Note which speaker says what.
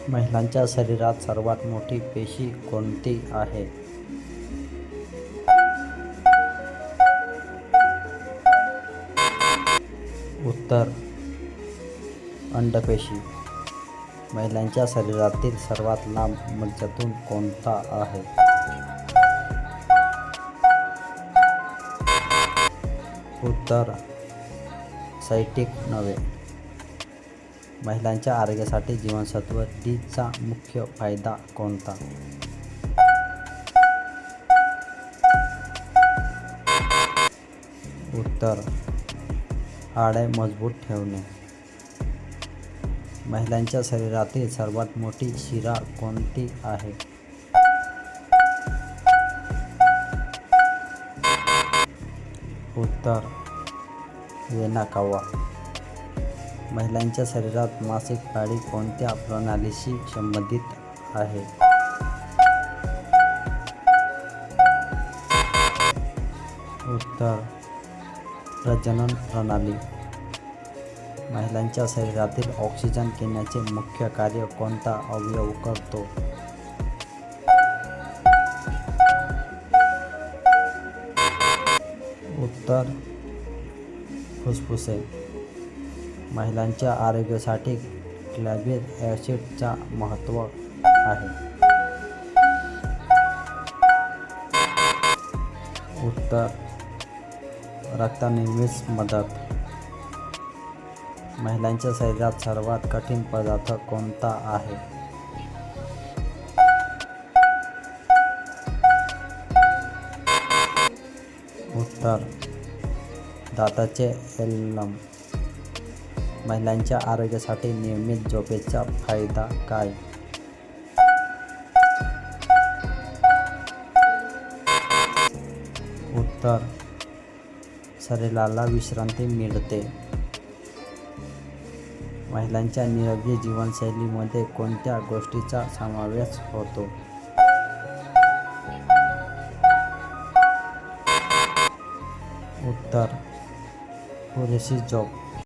Speaker 1: महिलांच्या शरीरात सर्वात मोठी पेशी कोणती आहे? उत्तर अंडपेशी. महिलांच्या शरीरातील सर्वात लांब मज्जातंतू कोणता आहे? उत्तर सायटिक नर्व्हे. महिलांच्या आरोग्यासाठी जीवनसत्व डी चा मुख्य फायदा कोणता? उत्तर हाडे मजबूत ठेवणे. महिलांच्या शरीरातील सर्वात मोठी शिरा कोणती आहे? उत्तर वेना कावा. महिलांच्या शरीरात मासिक पाळी कोणत्या प्रणालीशी संबंधित आहे? उत्तर प्रजनन प्रणाली. महिलांच्या शरीरातील ऑक्सिजन घेण्याचे मुख्य कार्य कोणता अवयव करतो? उत्तर फुफ्फुसे. महिलांच्या आरोग्यासाठी क्लॅव्हिक ॲसिडचा महत्त्व आहे. उत्तर रक्तनिर्मितीस मदत. महिलांच्या शरीरात सर्वात कठीण पदार्थ कोणता आहे? उत्तर दाताचे एलम. महिलांच्या आरोग्यासाठी नियमित झोपेचा फायदा काय? उत्तर शरीराला विश्रांती मिळते. महिलांच्या निरोगी जीवनशैलीमध्ये कोणत्या गोष्टींचा समावेश होतो? उत्तर पुरेशी झोप.